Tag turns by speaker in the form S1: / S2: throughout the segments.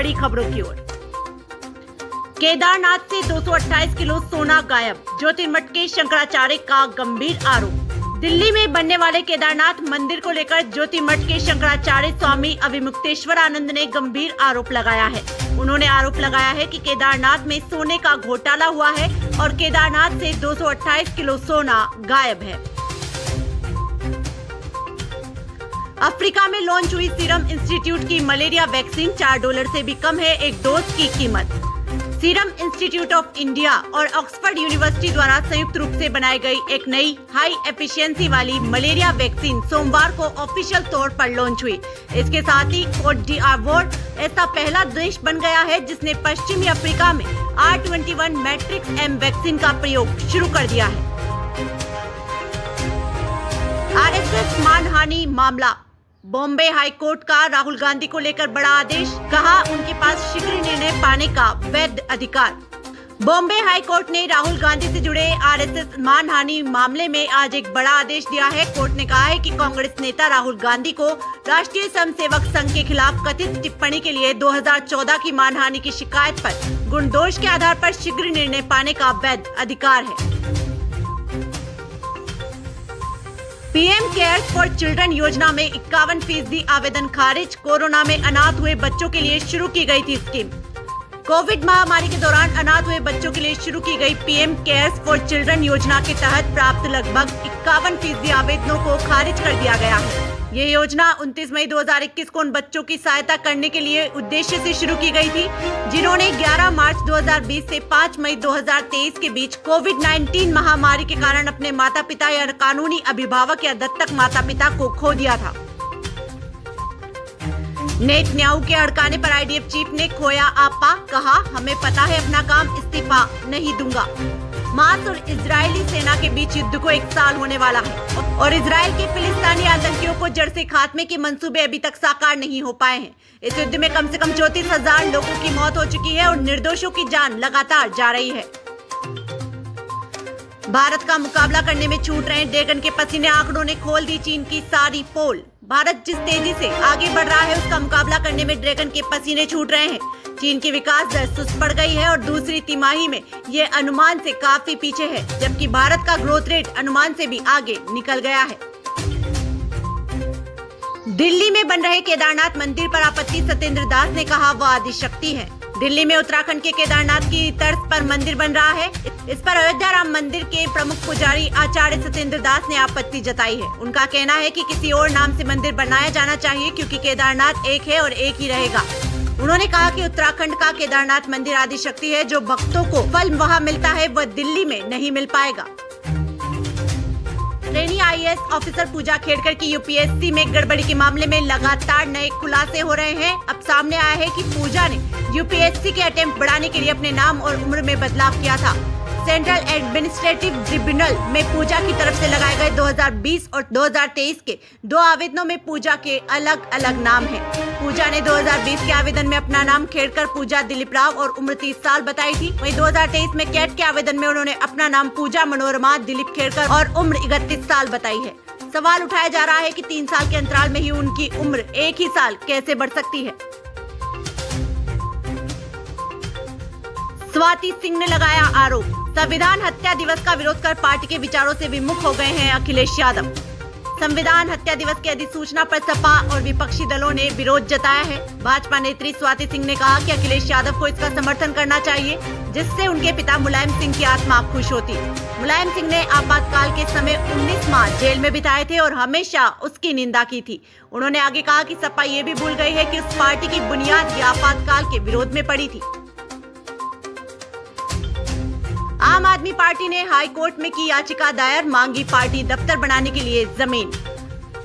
S1: बड़ी खबरों की ओर। केदारनाथ से 228 किलो सोना गायब, ज्योतिर्मठ के शंकराचार्य का गंभीर आरोप। दिल्ली में बनने वाले केदारनाथ मंदिर को लेकर ज्योतिर्मठ के शंकराचार्य स्वामी अभिमुक्तेश्वरानंद ने गंभीर आरोप लगाया है। उन्होंने आरोप लगाया है कि केदारनाथ में सोने का घोटाला हुआ है और केदारनाथ से 228 किलो सोना गायब है। अफ्रीका में लॉन्च हुई सीरम इंस्टीट्यूट की मलेरिया वैक्सीन $4 से भी कम है एक डोज की कीमत। सीरम इंस्टीट्यूट ऑफ इंडिया और ऑक्सफोर्ड यूनिवर्सिटी द्वारा संयुक्त रूप से बनाई गई एक नई हाई एफिशिएंसी वाली मलेरिया वैक्सीन सोमवार को ऑफिशियल तौर पर लॉन्च हुई। इसके साथ ही कोट d'Ivoire ऐसा पहला देश बन गया है जिसने पश्चिमी अफ्रीका में R21 मैट्रिक्स M वैक्सीन का प्रयोग शुरू कर दिया है। RSS मानहानि मामला, बॉम्बे हाई कोर्ट का राहुल गांधी को लेकर बड़ा आदेश, कहा उनके पास शीघ्र निर्णय पाने का वैध अधिकार। बॉम्बे हाई कोर्ट ने राहुल गांधी से जुड़े RSS मानहानि मामले में आज एक बड़ा आदेश दिया है। कोर्ट ने कहा है कि कांग्रेस नेता राहुल गांधी को राष्ट्रीय स्वयंसेवक संघ के खिलाफ कथित टिप्पणी के लिए 2014 की मानहानि की शिकायत पर गुणदोष के आधार पर शीघ्र निर्णय पाने का वैध अधिकार है। पीएम केयर्स फॉर चिल्ड्रन योजना में 51% आवेदन खारिज। कोरोना में अनाथ हुए बच्चों के लिए शुरू की गई थी स्कीम। कोविड महामारी के दौरान अनाथ हुए बच्चों के लिए शुरू की गई पीएम केयर्स फॉर चिल्ड्रन योजना के तहत प्राप्त लगभग 51% आवेदनों को खारिज कर दिया गया है। ये योजना 29 मई 2021 को उन बच्चों की सहायता करने के लिए उद्देश्य से शुरू की गई थी जिन्होंने 11 मार्च 2020 से 5 मई 2023 के बीच कोविड-19 महामारी के कारण अपने माता पिता या कानूनी अभिभावक या दत्तक माता पिता को खो दिया था। नेतन्याहू के हड़काने पर IDF चीफ ने खोया आपा, कहा हमें पता है अपना काम, इस्तीफा नहीं दूंगा। हमास और इजरायली सेना के बीच युद्ध को 1 साल होने वाला है और इजराइल के फिलिस्तीनी आतंकियों को जड़ से खात्मे के मंसूबे अभी तक साकार नहीं हो पाए हैं। इस युद्ध में कम से कम 34,000 लोगों की मौत हो चुकी है और निर्दोषों की जान लगातार जा रही है। भारत का मुकाबला करने में छूट रहे ड्रैगन के पसीने आंकड़ों ने खोल दी चीन की सारी पोल। भारत जिस तेजी से आगे बढ़ रहा है उसका मुकाबला करने में ड्रैगन के पसीने छूट रहे हैं। चीन की विकास दर सुस्त पड़ गई है और दूसरी तिमाही में ये अनुमान से काफी पीछे है, जबकि भारत का ग्रोथ रेट अनुमान से भी आगे निकल गया है। दिल्ली में बन रहे केदारनाथ मंदिर पर आपत्ति, सत्येंद्र दास ने कहा वो आदिशक्ति है। दिल्ली में उत्तराखंड के केदारनाथ की तर्ज पर मंदिर बन रहा है। इस पर अयोध्या राम मंदिर के प्रमुख पुजारी आचार्य सत्येंद्र दास ने आपत्ति जताई है। उनका कहना है कि किसी और नाम से मंदिर बनाया जाना चाहिए क्योंकि केदारनाथ एक है और एक ही रहेगा। उन्होंने कहा कि उत्तराखंड का केदारनाथ मंदिर आदिशक्ति है, जो भक्तों को फल वहाँ मिलता है वह दिल्ली में नहीं मिल पाएगा। ट्रेनी IAS ऑफिसर पूजा खेड़कर की UPSC में गड़बड़ी के मामले में लगातार नए खुलासे हो रहे हैं। अब सामने आया है कि पूजा ने UPSC के अटेम्प्ट बढ़ाने के लिए अपने नाम और उम्र में बदलाव किया था। सेंट्रल एडमिनिस्ट्रेटिव ट्रिब्यूनल में पूजा की तरफ से लगाए गए 2020 और 2023 के 2 आवेदनों में पूजा के अलग अलग नाम हैं। पूजा ने 2020 के आवेदन में अपना नाम खेड़कर पूजा दिलीप राव और उम्र 30 साल बताई थी। वहीं 2023 में कैट के आवेदन में उन्होंने अपना नाम पूजा मनोरमा दिलीप खेड़कर और उम्र 31 साल बताई है। सवाल उठाया जा रहा है कि 3 साल के अंतराल में ही उनकी उम्र एक ही साल कैसे बढ़ सकती है। स्वाति सिंह ने लगाया आरोप, संविधान हत्या दिवस का विरोध कर पार्टी के विचारों से विमुख हो गए हैं अखिलेश यादव। संविधान हत्या दिवस की अधिसूचना पर सपा और विपक्षी दलों ने विरोध जताया है। भाजपा नेत्री स्वाति सिंह ने कहा कि अखिलेश यादव को इसका समर्थन करना चाहिए जिससे उनके पिता मुलायम सिंह की आत्मा खुश होती। मुलायम सिंह ने आपातकाल के समय 19 माह जेल में बिताए थे और हमेशा उसकी निंदा की थी। उन्होंने आगे कहा कि सपा ये भी भूल गई है कि उस पार्टी की बुनियाद ही आपातकाल के विरोध में पड़ी थी। आम आदमी पार्टी ने हाई कोर्ट में की याचिका दायर, मांगी पार्टी दफ्तर बनाने के लिए जमीन।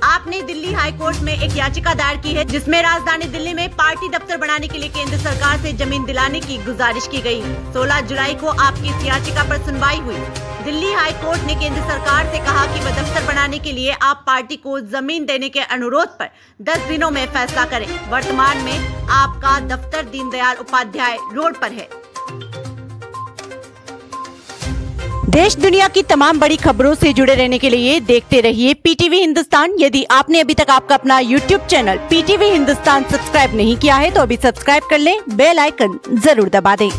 S1: आपने दिल्ली हाई कोर्ट में एक याचिका दायर की है जिसमें राजधानी दिल्ली में पार्टी दफ्तर बनाने के लिए केंद्र सरकार से जमीन दिलाने की गुजारिश की गई है। 16 जुलाई को आपकी इस याचिका पर सुनवाई हुई। दिल्ली हाई कोर्ट ने केंद्र सरकार से कहा कि वह दफ्तर बनाने के लिए आप पार्टी को जमीन देने के अनुरोध पर 10 दिनों में फैसला करें। वर्तमान में आपका दफ्तर दीनदयाल उपाध्याय रोड पर है। देश दुनिया की तमाम बड़ी खबरों से जुड़े रहने के लिए देखते रहिए पीटीवी हिंदुस्तान। यदि आपने अभी तक आपका अपना YouTube channel PTV Hindustan subscribe नहीं किया है तो अभी सब्सक्राइब कर लें, बेल आइकन जरूर दबा दें।